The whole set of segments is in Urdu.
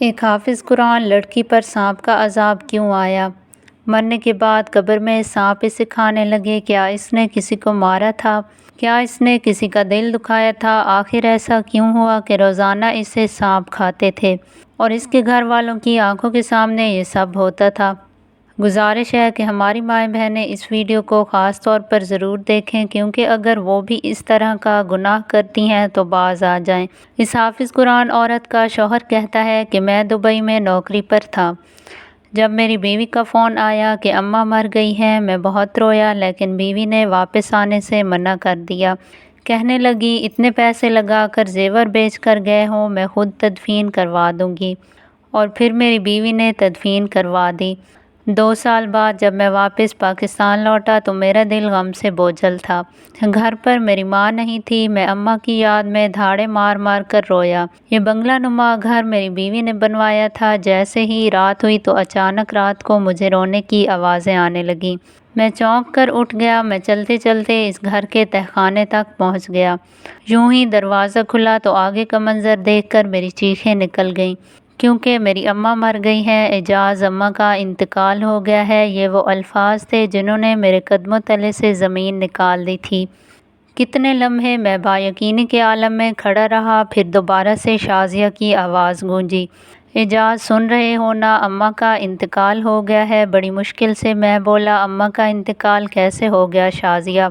ایک حافظ قرآن لڑکی پر سانپ کا عذاب کیوں آیا؟ مرنے کے بعد قبر میں سانپ اسے کھانے لگے۔ کیا اس نے کسی کو مارا تھا؟ کیا اس نے کسی کا دل دکھایا تھا؟ آخر ایسا کیوں ہوا کہ روزانہ اسے سانپ کھاتے تھے اور اس کے گھر والوں کی آنکھوں کے سامنے یہ سب ہوتا تھا؟ گزارش ہے کہ ہماری مائیں بہنیں اس ویڈیو کو خاص طور پر ضرور دیکھیں، کیونکہ اگر وہ بھی اس طرح کا گناہ کرتی ہیں تو باز آ جائیں۔ اس حافظ قرآن عورت کا شوہر کہتا ہے کہ میں دبئی میں نوکری پر تھا۔ جب میری بیوی کا فون آیا کہ اماں مر گئی ہیں، میں بہت رویا، لیکن بیوی نے واپس آنے سے منع کر دیا۔ کہنے لگی اتنے پیسے لگا کر زیور بیچ کر گئے ہو، میں خود تدفین کروا دوں گی۔ اور پھر میری بیوی نے تدفین کروا دی۔ 2 سال بعد جب میں واپس پاکستان لوٹا تو میرا دل غم سے بوجھل تھا۔ گھر پر میری ماں نہیں تھی، میں اماں کی یاد میں دھاڑے مار مار کر رویا۔ یہ بنگلہ نما گھر میری بیوی نے بنوایا تھا۔ جیسے ہی رات ہوئی تو اچانک رات کو مجھے رونے کی آوازیں آنے لگیں۔ میں چونک کر اٹھ گیا۔ میں چلتے چلتے اس گھر کے تہخانے تک پہنچ گیا۔ یوں ہی دروازہ کھلا تو آگے کا منظر دیکھ کر میری چیخیں نکل گئیں، کیونکہ میری اماں مر گئی ہیں۔ اعجاز اماں کا انتقال ہو گیا ہے، یہ وہ الفاظ تھے جنہوں نے میرے قدموں تلے سے زمین نکال دی تھی۔ کتنے لمحے میں بایقینی کے عالم میں کھڑا رہا، پھر دوبارہ سے شازیہ کی آواز گونجی، اعجاز سن رہے ہو نا، اماں کا انتقال ہو گیا ہے۔ بڑی مشکل سے میں بولا، اماں کا انتقال کیسے ہو گیا شازیہ؟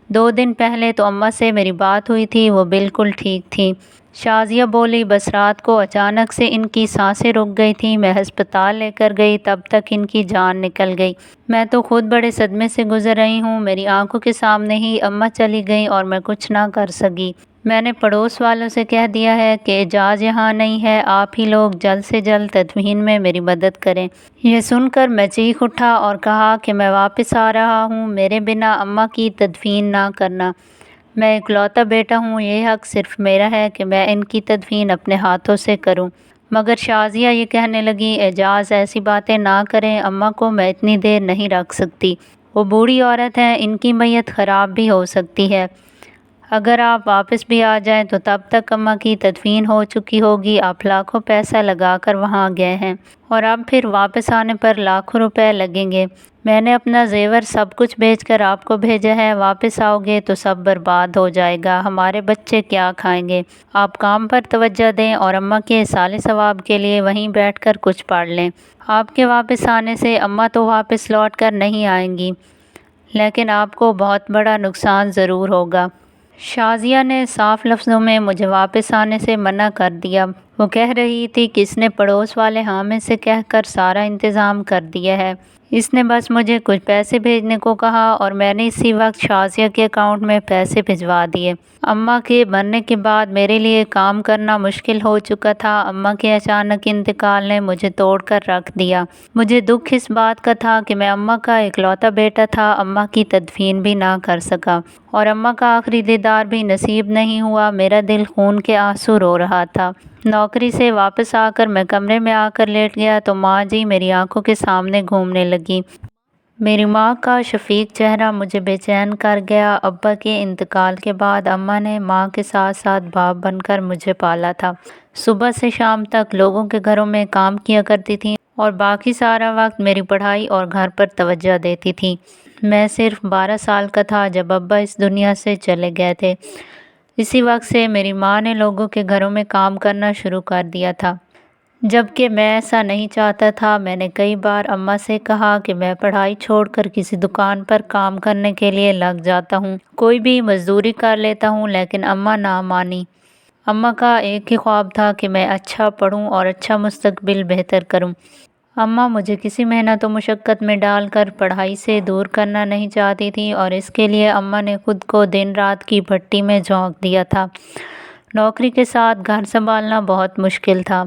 2 دن پہلے تو اماں سے میری بات ہوئی تھی، وہ بالکل ٹھیک تھیں۔ شازیہ بولی، بس رات کو اچانک سے ان کی سانسیں رک گئی تھیں، میں ہسپتال لے کر گئی، تب تک ان کی جان نکل گئی۔ میں تو خود بڑے صدمے سے گزر رہی ہوں، میری آنکھوں کے سامنے ہی اماں چلی گئیں اور میں کچھ نہ کر سکی۔ میں نے پڑوس والوں سے کہہ دیا ہے کہ اعجاز یہاں نہیں ہے، آپ ہی لوگ جلد سے جلد تدفین میں میری مدد کریں۔ یہ سن کر میں چیخ اٹھا اور کہا کہ میں واپس آ رہا ہوں، میرے بنا اماں کی تدفین نہ کرنا۔ میں اکلوتا بیٹا ہوں، یہ حق صرف میرا ہے کہ میں ان کی تدفین اپنے ہاتھوں سے کروں۔ مگر شازیہ یہ کہنے لگی، اعجاز ایسی باتیں نہ کریں، اماں کو میں اتنی دیر نہیں رکھ سکتی، وہ بوڑھی عورت ہیں، ان کی میت خراب بھی ہو سکتی ہے۔ اگر آپ واپس بھی آ جائیں تو تب تک اماں کی تدفین ہو چکی ہوگی، آپ لاکھوں پیسہ لگا کر وہاں گئے ہیں اور اب پھر واپس آنے پر لاکھوں روپے لگیں گے۔ میں نے اپنا زیور سب کچھ بیچ کر آپ کو بھیجا ہے، واپس آؤ گے تو سب برباد ہو جائے گا، ہمارے بچے کیا کھائیں گے؟ آپ کام پر توجہ دیں اور اماں کے اصالِ ثواب کے لیے وہیں بیٹھ کر کچھ پڑھ لیں۔ آپ کے واپس آنے سے اماں تو واپس لوٹ کر نہیں آئیں گی، لیکن آپ کو بہت بڑا نقصان ضرور ہوگا۔ شازیہ نے صاف لفظوں میں مجھے واپس آنے سے منع کر دیا۔ وہ کہہ رہی تھی کہ اس نے پڑوس والے حامد سے کہہ کر سارا انتظام کر دیا ہے، اس نے بس مجھے کچھ پیسے بھیجنے کو کہا اور میں نے اسی وقت شازیہ کے اکاؤنٹ میں پیسے بھجوا دیے۔ اماں کے مرنے کے بعد میرے لیے کام کرنا مشکل ہو چکا تھا، اماں کے اچانک انتقال نے مجھے توڑ کر رکھ دیا۔ مجھے دکھ اس بات کا تھا کہ میں اماں کا اکلوتا بیٹا تھا، اماں کی تدفین بھی نہ کر سکا اور اماں کا آخری دیدار بھی نصیب نہیں ہوا۔ میرا دل خون کے آنسو رو رہا تھا۔ نوکری سے واپس آ کر میں کمرے میں آ کر لیٹ گیا تو ماں جی میری آنکھوں کے سامنے گھومنے لگی۔ میری ماں کا شفیق چہرہ مجھے بے چین کر گیا۔ ابا کے انتقال کے بعد اماں نے ماں کے ساتھ ساتھ باپ بن کر مجھے پالا تھا۔ صبح سے شام تک لوگوں کے گھروں میں کام کیا کرتی تھیں اور باقی سارا وقت میری پڑھائی اور گھر پر توجہ دیتی تھیں۔ میں صرف 12 سال کا تھا جب ابا اس دنیا سے چلے گئے تھے۔ اسی وقت سے میری ماں نے لوگوں کے گھروں میں کام کرنا شروع کر دیا تھا، جبکہ میں ایسا نہیں چاہتا تھا۔ میں نے کئی بار اماں سے کہا کہ میں پڑھائی چھوڑ کر کسی دکان پر کام کرنے کے لیے لگ جاتا ہوں، کوئی بھی مزدوری کر لیتا ہوں، لیکن اماں نہ مانی۔ اماں کا ایک ہی خواب تھا کہ میں اچھا پڑھوں اور اچھا مستقبل بہتر کروں۔ اماں مجھے کسی محنت و مشقت میں ڈال کر پڑھائی سے دور کرنا نہیں چاہتی تھیں اور اس کے لیے اماں نے خود کو دن رات کی بھٹی میں جھونک دیا تھا۔ نوکری کے ساتھ گھر سنبھالنا بہت مشکل تھا،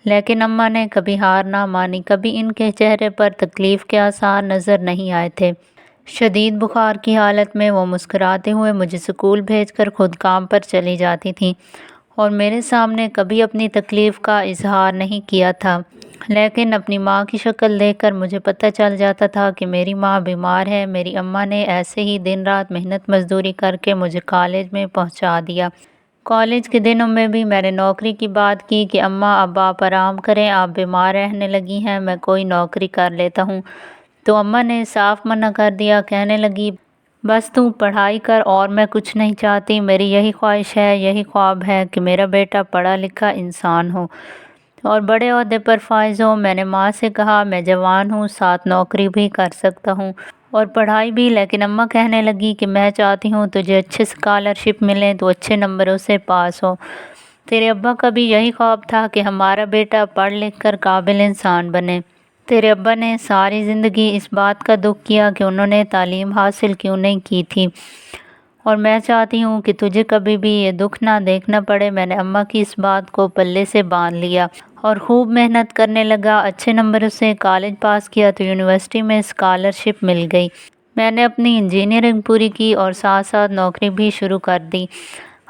لیکن اماں نے کبھی ہار نہ مانی، کبھی ان کے چہرے پر تکلیف کے آثار نظر نہیں آئے تھے۔ شدید بخار کی حالت میں وہ مسکراتے ہوئے مجھے اسکول بھیج کر خود کام پر چلی جاتی تھیں اور میرے سامنے کبھی اپنی تکلیف کا اظہار نہیں کیا تھا، لیکن اپنی ماں کی شکل دیکھ کر مجھے پتہ چل جاتا تھا کہ میری ماں بیمار ہے۔ میری اماں نے ایسے ہی دن رات محنت مزدوری کر کے مجھے کالج میں پہنچا دیا۔ کالج کے دنوں میں بھی میں نے نوکری کی بات کی کہ اماں اب آپ آرام کریں، آپ بیمار رہنے لگی ہیں، میں کوئی نوکری کر لیتا ہوں۔ تو اماں نے صاف منع کر دیا، کہنے لگی بس تو پڑھائی کر اور میں کچھ نہیں چاہتی، میری یہی خواہش ہے، یہی خواب ہے کہ میرا بیٹا پڑھا لکھا انسان ہو اور بڑے عہدے پر فائز ہو۔ میں نے ماں سے کہا میں جوان ہوں، ساتھ نوکری بھی کر سکتا ہوں اور پڑھائی بھی، لیکن اماں کہنے لگی کہ میں چاہتی ہوں تجھے اچھے اسکالرشپ ملیں، تو اچھے نمبروں سے پاس ہو۔ تیرے ابا کا بھی یہی خواب تھا کہ ہمارا بیٹا پڑھ لکھ کر قابل انسان بنے۔ تیرے ابا نے ساری زندگی اس بات کا دکھ کیا کہ انہوں نے تعلیم حاصل کیوں نہیں کی تھی، اور میں چاہتی ہوں کہ تجھے کبھی بھی یہ دکھ نہ دیکھنا پڑے۔ میں نے اماں کی اس بات کو پلے سے باندھ لیا اور خوب محنت کرنے لگا، اچھے نمبروں سے کالج پاس کیا تو یونیورسٹی میں اسکالرشپ مل گئی۔ میں نے اپنی انجینئرنگ پوری کی اور ساتھ ساتھ نوکری بھی شروع کر دی۔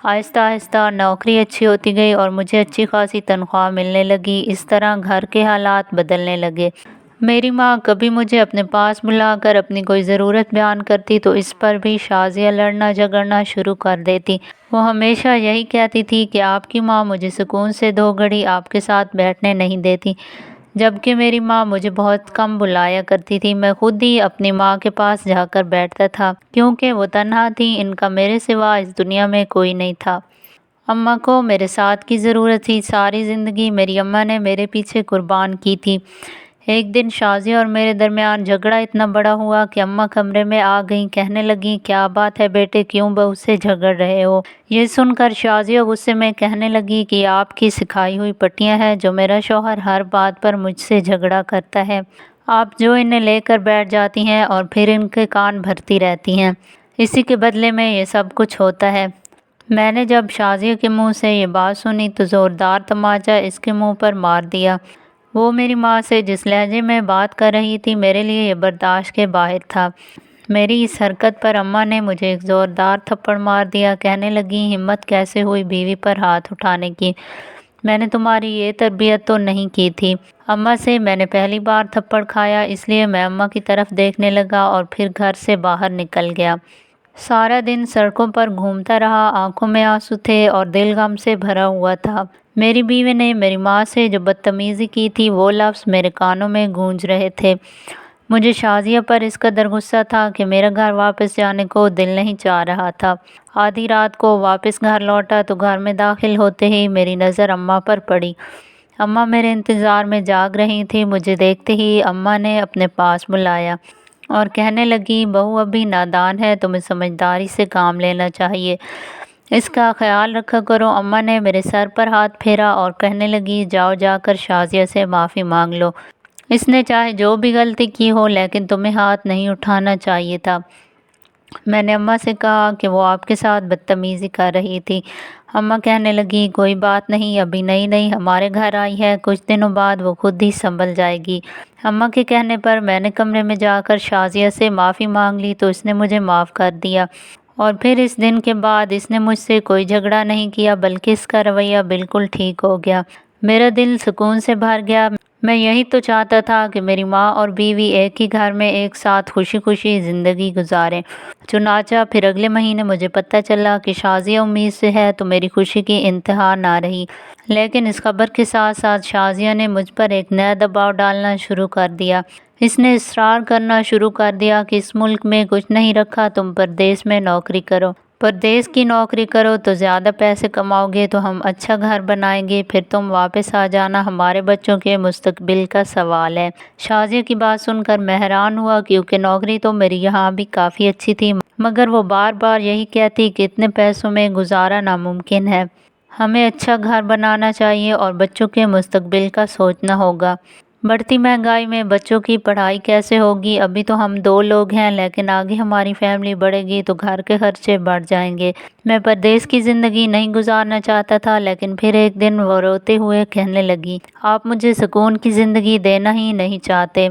آہستہ آہستہ نوکری اچھی ہوتی گئی اور مجھے اچھی خاصی تنخواہ ملنے لگی۔ اس طرح گھر کے حالات بدلنے لگے۔ میری ماں کبھی مجھے اپنے پاس بلا کر اپنی کوئی ضرورت بیان کرتی تو اس پر بھی شازیہ لڑنا جھگڑنا شروع کر دیتی۔ وہ ہمیشہ یہی کہتی تھی کہ آپ کی ماں مجھے سکون سے 2 گھڑی آپ کے ساتھ بیٹھنے نہیں دیتی، جبکہ میری ماں مجھے بہت کم بلایا کرتی تھی۔ میں خود ہی اپنی ماں کے پاس جا کر بیٹھتا تھا کیونکہ وہ تنہا تھی، ان کا میرے سوا اس دنیا میں کوئی نہیں تھا۔ اماں کو میرے ساتھ کی ضرورت تھی، ساری زندگی میری اماں نے میرے پیچھے قربان کی تھی۔ ایک دن شازیہ اور میرے درمیان جھگڑا اتنا بڑا ہوا کہ اماں کمرے میں آ گئیں، کہنے لگیں کیا بات ہے بیٹے، کیوں بہو سے جھگڑ رہے ہو؟ یہ سن کر شازیہ غصے میں کہنے لگی کہ آپ کی سکھائی ہوئی پٹیاں ہیں جو میرا شوہر ہر بات پر مجھ سے جھگڑا کرتا ہے، آپ جو انہیں لے کر بیٹھ جاتی ہیں اور پھر ان کے کان بھرتی رہتی ہیں، اسی کے بدلے میں یہ سب کچھ ہوتا ہے۔ میں نے جب شازیہ کے منہ سے یہ بات سنی تو زوردار تماچا اس کے منہ پر مار دیا۔ وہ میری ماں سے جس لہجے میں بات کر رہی تھی میرے لیے یہ برداشت کے باہر تھا۔ میری اس حرکت پر اماں نے مجھے ایک زوردار تھپڑ مار دیا، کہنے لگیں ہمت کیسے ہوئی بیوی پر ہاتھ اٹھانے کی، میں نے تمہاری یہ تربیت تو نہیں کی تھی۔ اماں سے میں نے پہلی بار تھپڑ کھایا، اس لیے میں اماں کی طرف دیکھنے لگا اور پھر گھر سے باہر نکل گیا۔ سارا دن سڑکوں پر گھومتا رہا، آنکھوں میں آنسو تھے اور دل غم سے بھرا ہوا تھا۔ میری بیوی نے میری ماں سے جو بدتمیزی کی تھی وہ لفظ میرے کانوں میں گونج رہے تھے۔ مجھے شازیہ پر اس قدر غصہ تھا کہ میرا گھر واپس جانے کو دل نہیں چاہ رہا تھا۔ آدھی رات کو واپس گھر لوٹا تو گھر میں داخل ہوتے ہی میری نظر اماں پر پڑی۔ اماں میرے انتظار میں جاگ رہی تھی۔ مجھے دیکھتے ہی اماں نے اپنے پاس بلایا اور کہنے لگی بہو ابھی نادان ہے، تمہیں سمجھداری سے کام لینا چاہیے، اس کا خیال رکھا کرو۔ اماں نے میرے سر پر ہاتھ پھیرا اور کہنے لگی جاؤ جا کر شازیہ سے معافی مانگ لو، اس نے چاہے جو بھی غلطی کی ہو لیکن تمہیں ہاتھ نہیں اٹھانا چاہیے تھا۔ میں نے اماں سے کہا کہ وہ آپ کے ساتھ بدتمیزی کر رہی تھی۔ اماں کہنے لگی کوئی بات نہیں، ابھی نئی نئی ہمارے گھر آئی ہے، کچھ دنوں بعد وہ خود ہی سنبھل جائے گی۔ اماں کے کہنے پر میں نے کمرے میں جا کر شازیہ سے معافی مانگ لی تو اس نے مجھے معاف کر دیا اور پھر اس دن کے بعد اس نے مجھ سے کوئی جھگڑا نہیں کیا بلکہ اس کا رویہ بالکل ٹھیک ہو گیا۔ میرا دل سکون سے بھر گیا۔ میں یہی تو چاہتا تھا کہ میری ماں اور بیوی ایک ہی گھر میں ایک ساتھ خوشی خوشی زندگی گزاریں۔ چنانچہ پھر اگلے مہینے مجھے پتہ چلا کہ شازیہ امید سے ہے تو میری خوشی کی انتہا نہ رہی، لیکن اس خبر کے ساتھ ساتھ شازیہ نے مجھ پر ایک نیا دباؤ ڈالنا شروع کر دیا۔ اس نے اصرار کرنا شروع کر دیا کہ اس ملک میں کچھ نہیں رکھا، تم پردیس میں نوکری کرو، پردیس کی نوکری کرو تو زیادہ پیسے کماؤ گے تو ہم اچھا گھر بنائیں گے، پھر تم واپس آ جانا، ہمارے بچوں کے مستقبل کا سوال ہے۔ شازیہ کی بات سن کر میں حیران ہوا کیونکہ نوکری تو میری یہاں بھی کافی اچھی تھی، مگر وہ بار بار یہی کہتی کہ اتنے پیسوں میں گزارا ناممکن ہے، ہمیں اچھا گھر بنانا چاہیے اور بچوں کے مستقبل کا سوچنا ہوگا۔ بڑھتی مہنگائی میں بچوں کی پڑھائی کیسے ہوگی؟ ابھی تو ہم 2 لوگ ہیں لیکن آگے ہماری فیملی بڑھے گی تو گھر کے خرچے بڑھ جائیں گے۔ میں پردیس کی زندگی نہیں گزارنا چاہتا تھا، لیکن پھر ایک دن وہ روتے ہوئے کہنے لگی آپ مجھے سکون کی زندگی دینا ہی نہیں چاہتے،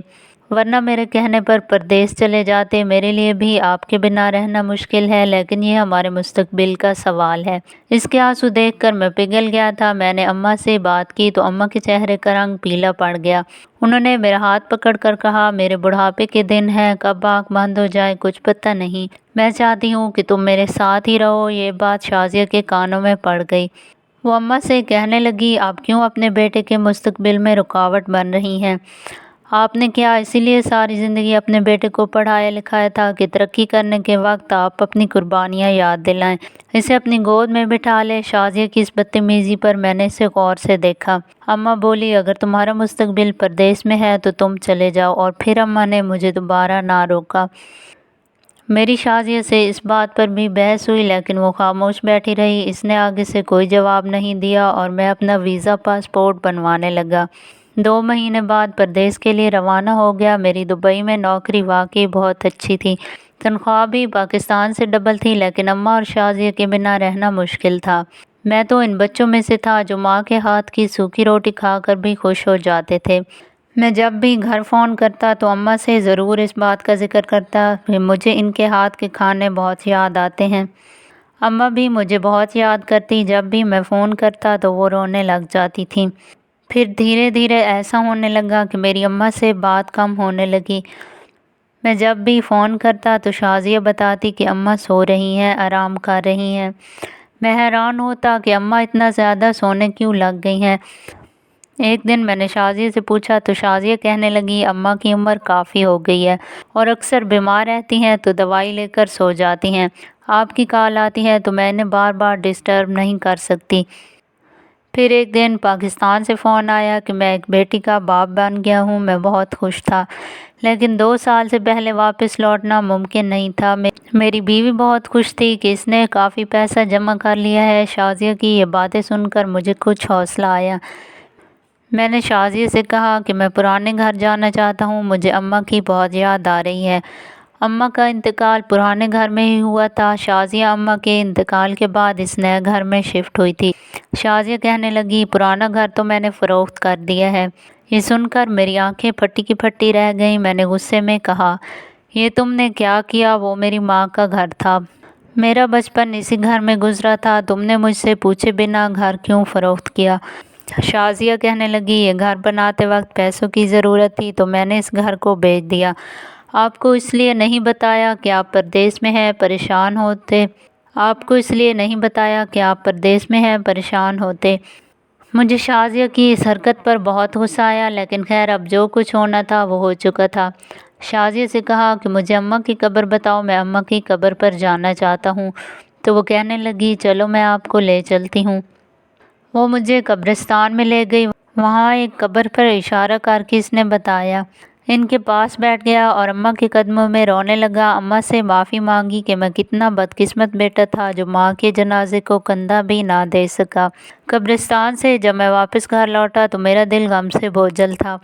ورنہ میرے کہنے پر پردیس چلے جاتے۔ میرے لیے بھی آپ کے بنا رہنا مشکل ہے، لیکن یہ ہمارے مستقبل کا سوال ہے۔ اس کے آنسو دیکھ کر میں پگھل گیا تھا۔ میں نے اماں سے بات کی تو اماں کے چہرے کا رنگ پیلا پڑ گیا۔ انہوں نے میرا ہاتھ پکڑ کر کہا، میرے بڑھاپے کے دن ہیں، کب آنکھ بند ہو جائے کچھ پتہ نہیں۔ میں چاہتی ہوں کہ تم میرے ساتھ ہی رہو۔ یہ بات شازیہ کے کانوں میں پڑ گئی۔ وہ اماں سے کہنے لگی، آپ کیوں اپنے بیٹے کے مستقبل میں رکاوٹ بن رہی ہیں؟ آپ نے کیا اسی لیے ساری زندگی اپنے بیٹے کو پڑھایا لکھایا تھا کہ ترقی کرنے کے وقت آپ اپنی قربانیاں یاد دلائیں، اسے اپنی گود میں بٹھا لیں؟ شازیہ کی اس بدتمیزی پر میں نے اسے غور سے دیکھا۔ اماں بولی، اگر تمہارا مستقبل پردیس میں ہے تو تم چلے جاؤ، اور پھر اماں نے مجھے دوبارہ نہ روکا۔ میری شازیہ سے اس بات پر بھی بحث ہوئی، لیکن وہ خاموش بیٹھی رہی۔ اس نے آگے سے کوئی جواب نہیں دیا اور میں اپنا ویزا پاسپورٹ بنوانے لگا۔ 2 مہینے بعد پردیس کے لیے روانہ ہو گیا۔ میری دبئی میں نوکری واقعی بہت اچھی تھی، تنخواہ بھی پاکستان سے ڈبل تھی، لیکن اماں اور شازیہ کے بنا رہنا مشکل تھا۔ میں تو ان بچوں میں سے تھا جو ماں کے ہاتھ کی سوکھی روٹی کھا کر بھی خوش ہو جاتے تھے۔ میں جب بھی گھر فون کرتا تو اماں سے ضرور اس بات کا ذکر کرتا کہ مجھے ان کے ہاتھ کے کھانے بہت یاد آتے ہیں۔ اماں بھی مجھے بہت یاد کرتی۔ جب بھی میں فون کرتا تو وہ رونے لگ جاتی تھیں۔ پھر دھیرے دھیرے ایسا ہونے لگا کہ میری اماں سے بات کم ہونے لگی۔ میں جب بھی فون کرتا تو شازیہ بتاتی کہ اماں سو رہی ہیں، آرام کر رہی ہیں۔ میں حیران ہوتا کہ اماں اتنا زیادہ سونے کیوں لگ گئی ہیں۔ ایک دن میں نے شازیہ سے پوچھا تو شازیہ کہنے لگی، اماں کی عمر کافی ہو گئی ہے اور اکثر بیمار رہتی ہیں تو دوائی لے کر سو جاتی ہیں۔ آپ کی کال آتی ہے تو میں انہیں بار بار ڈسٹرب نہیں کر سکتی۔ پھر ایک دن پاکستان سے فون آیا کہ میں ایک بیٹی کا باپ بن گیا ہوں۔ میں بہت خوش تھا، لیکن 2 سال سے پہلے واپس لوٹنا ممکن نہیں تھا۔ میری بیوی بہت خوش تھی کہ اس نے کافی پیسہ جمع کر لیا ہے۔ شازیہ کی یہ باتیں سن کر مجھے کچھ حوصلہ آیا۔ میں نے شازیہ سے کہا کہ میں پرانے گھر جانا چاہتا ہوں، مجھے اماں کی بہت یاد آ رہی ہے۔ اماں کا انتقال پرانے گھر میں ہی ہوا تھا۔ شازیہ اماں کے انتقال کے بعد اس نئے گھر میں شفٹ ہوئی تھی۔ شازیہ کہنے لگی، پرانا گھر تو میں نے فروخت کر دیا ہے۔ یہ سن کر میری آنکھیں پھٹی کی پھٹی رہ گئیں۔ میں نے غصے میں کہا، یہ تم نے کیا کیا؟ وہ میری ماں کا گھر تھا، میرا بچپن اسی گھر میں گزرا تھا، تم نے مجھ سے پوچھے بنا گھر کیوں فروخت کیا؟ شازیہ کہنے لگی، یہ گھر بناتے وقت پیسوں کی ضرورت تھی تو میں نے اس گھر کو بیچ دیا۔ آپ کو اس لیے نہیں بتایا کہ آپ پردیس میں ہیں، پریشان ہوتے۔ مجھے شازیہ کی اس حرکت پر بہت غصہ آیا، لیکن خیر اب جو کچھ ہونا تھا وہ ہو چکا تھا۔ شازیہ سے کہا کہ مجھے اماں کی قبر بتاؤ، میں اماں کی قبر پر جانا چاہتا ہوں۔ تو وہ کہنے لگی، چلو میں آپ کو لے چلتی ہوں۔ وہ مجھے قبرستان میں لے گئی۔ وہاں ایک قبر پر اشارہ کر کے اس نے بتایا۔ ان کے پاس بیٹھ گیا اور اماں کے قدموں میں رونے لگا۔ اماں سے معافی مانگی کہ میں کتنا بدقسمت بیٹا تھا جو ماں کے جنازے کو کندھا بھی نہ دے سکا۔ قبرستان سے جب میں واپس گھر لوٹا تو میرا دل غم سے بوجھل تھا۔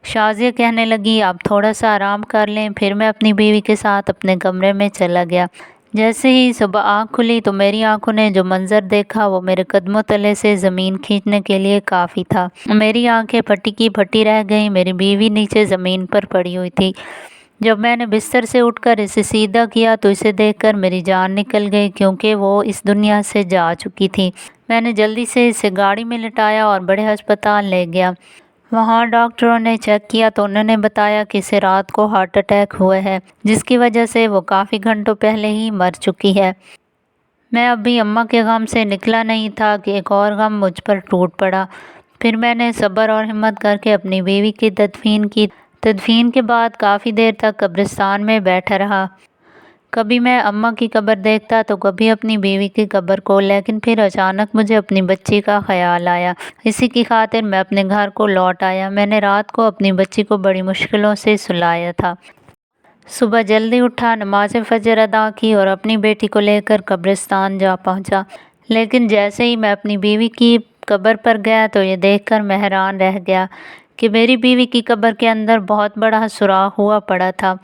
شازیہ کہنے لگی، آپ تھوڑا سا آرام کر لیں۔ پھر میں اپنی بیوی کے ساتھ اپنے کمرے میں چلا گیا۔ جیسے ہی صبح آنکھ کھلی تو میری آنکھوں نے جو منظر دیکھا وہ میرے قدموں تلے سے زمین کھینچنے کے لیے کافی تھا۔ میری آنکھیں پھٹی کی پھٹی رہ گئیں۔ میری بیوی نیچے زمین پر پڑی ہوئی تھی۔ جب میں نے بستر سے اٹھ کر اسے سیدھا کیا تو اسے دیکھ کر میری جان نکل گئی، کیونکہ وہ اس دنیا سے جا چکی تھی۔ میں نے جلدی سے اسے گاڑی میں لٹایا اور بڑے ہسپتال لے گیا۔ وہاں ڈاکٹروں نے چیک کیا تو انہوں نے بتایا کہ اسے رات کو ہارٹ اٹیک ہوا ہے، جس کی وجہ سے وہ کافی گھنٹوں پہلے ہی مر چکی ہے۔ میں اب بھی اماں کے غم سے نکلا نہیں تھا کہ ایک اور غم مجھ پر ٹوٹ پڑا۔ پھر میں نے صبر اور ہمت کر کے اپنی بیوی کی تدفین کی۔ تدفین کے بعد کافی دیر تک قبرستان میں بیٹھا رہا۔ کبھی میں اماں کی قبر دیکھتا تو کبھی اپنی بیوی کی قبر کو، لیکن پھر اچانک مجھے اپنی بچی کا خیال آیا۔ اسی کی خاطر میں اپنے گھر کو لوٹ آیا۔ میں نے رات کو اپنی بچی کو بڑی مشکلوں سے سلایا تھا۔ صبح جلدی اٹھا، نماز فجر ادا کی اور اپنی بیٹی کو لے کر قبرستان جا پہنچا۔ لیکن جیسے ہی میں اپنی بیوی کی قبر پر گیا تو یہ دیکھ کر میں حیران رہ گیا کہ میری بیوی کی قبر کے اندر بہت بڑا سوراخ ہوا پڑا تھا۔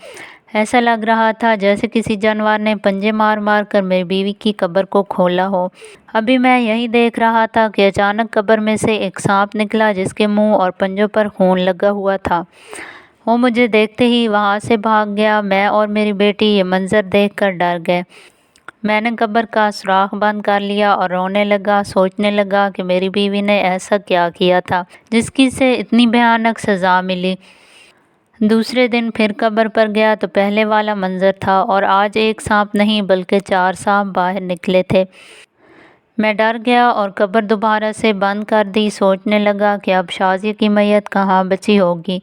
ایسا لگ رہا تھا جیسے کسی جانور نے پنجے مار مار کر میری بیوی کی قبر کو کھولا ہو۔ ابھی میں یہی دیکھ رہا تھا کہ اچانک قبر میں سے ایک سانپ نکلا جس کے منہ اور پنجوں پر خون لگا ہوا تھا۔ وہ مجھے دیکھتے ہی وہاں سے بھاگ گیا۔ میں اور میری بیٹی یہ منظر دیکھ کر ڈر گئے۔ میں نے قبر کا سوراخ بند کر لیا اور رونے لگا، سوچنے لگا کہ میری بیوی نے ایسا کیا کیا تھا جس کی سے اتنی بھیانک سزا ملی۔ دوسرے دن پھر قبر پر گیا تو پہلے والا منظر تھا، اور آج ایک سانپ نہیں بلکہ 4 سانپ باہر نکلے تھے۔ میں ڈر گیا اور قبر دوبارہ سے بند کر دی۔ سوچنے لگا کہ اب شازیہ کی میت کہاں بچی ہوگی،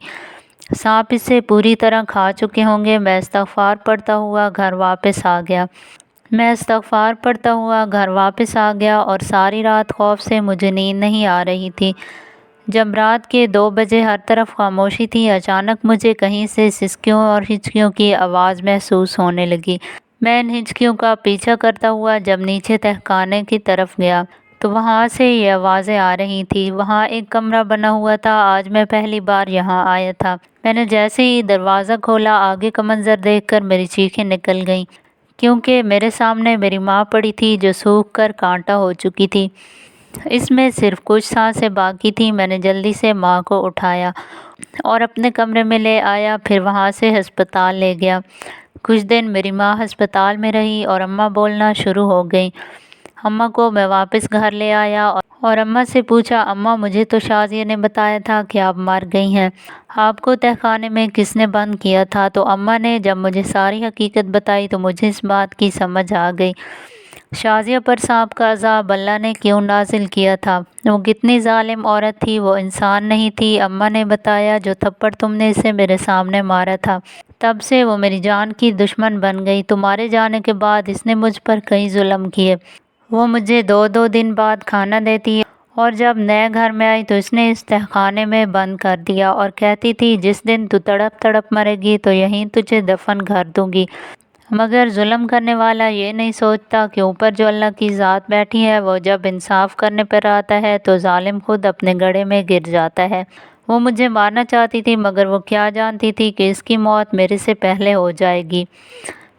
سانپ اسے پوری طرح کھا چکے ہوں گے۔ میں استغفار پڑھتا ہوا گھر واپس آ گیا اور ساری رات خوف سے مجھے نیند نہیں آ رہی تھی۔ جب رات کے 2 بجے ہر طرف خاموشی تھی، اچانک مجھے کہیں سے سسکیوں اور ہچکیوں کی آواز محسوس ہونے لگی۔ میں ان ہچکیوں کا پیچھا کرتا ہوا جب نیچے تہخانے کی طرف گیا تو وہاں سے یہ آوازیں آ رہی تھی۔ وہاں ایک کمرہ بنا ہوا تھا۔ آج میں پہلی بار یہاں آیا تھا۔ میں نے جیسے ہی دروازہ کھولا، آگے کا منظر دیکھ کر میری چیخیں نکل گئیں، کیونکہ میرے سامنے میری ماں پڑی تھی جو سوکھ کر کانٹا ہو چکی تھی۔ اس میں صرف کچھ سانسیں باقی تھیں۔ میں نے جلدی سے ماں کو اٹھایا اور اپنے کمرے میں لے آیا، پھر وہاں سے ہسپتال لے گیا۔ کچھ دن میری ماں ہسپتال میں رہی اور اماں بولنا شروع ہو گئیں۔ اماں کو میں واپس گھر لے آیا اور اماں سے پوچھا، اماں مجھے تو شازیہ نے بتایا تھا کہ آپ مر گئی ہیں، آپ کو تہخانے میں کس نے بند کیا تھا؟ تو اماں نے جب مجھے ساری حقیقت بتائی تو مجھے اس بات کی سمجھ آ گئی، شازیہ پر سانپ کا عذاب اللہ نے کیوں نازل کیا تھا۔ وہ کتنی ظالم عورت تھی، وہ انسان نہیں تھی۔ اماں نے بتایا، جو تھپڑ تم نے اسے میرے سامنے مارا تھا، تب سے وہ میری جان کی دشمن بن گئی۔ تمہارے جانے کے بعد اس نے مجھ پر کئی ظلم کیے۔ وہ مجھے 2 دن بعد کھانا دیتی، اور جب نئے گھر میں آئی تو اس نے اس تہخانے میں بند کر دیا اور کہتی تھی، جس دن تو تڑپ تڑپ مرے گی تو یہیں تجھے دفن کر دوں گی۔ مگر ظلم کرنے والا یہ نہیں سوچتا کہ اوپر جو اللہ کی ذات بیٹھی ہے، وہ جب انصاف کرنے پر آتا ہے تو ظالم خود اپنے گڑھے میں گر جاتا ہے۔ وہ مجھے مارنا چاہتی تھی، مگر وہ کیا جانتی تھی کہ اس کی موت میرے سے پہلے ہو جائے گی۔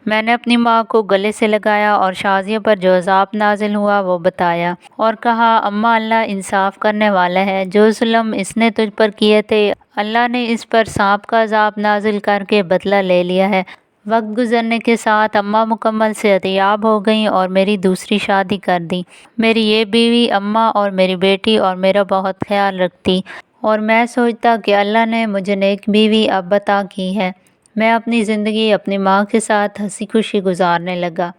میں نے اپنی ماں کو گلے سے لگایا اور شازیہ پر جو عذاب نازل ہوا وہ بتایا، اور کہا، اماں اللہ انصاف کرنے والا ہے، جو ظلم اس نے تجھ پر کیے تھے اللہ نے اس پر سانپ کا عذاب نازل کر کے بدلہ لے لیا ہے۔ وقت گزرنے کے ساتھ اماں مکمل صحت یاب ہو گئیں اور میری دوسری شادی کر دی۔ میری یہ بیوی اماں اور میری بیٹی اور میرا بہت خیال رکھتی، اور میں سوچتا کہ اللہ نے مجھے نیک بیوی اب عطا کی ہے۔ میں اپنی زندگی اپنی ماں کے ساتھ ہنسی خوشی گزارنے لگا۔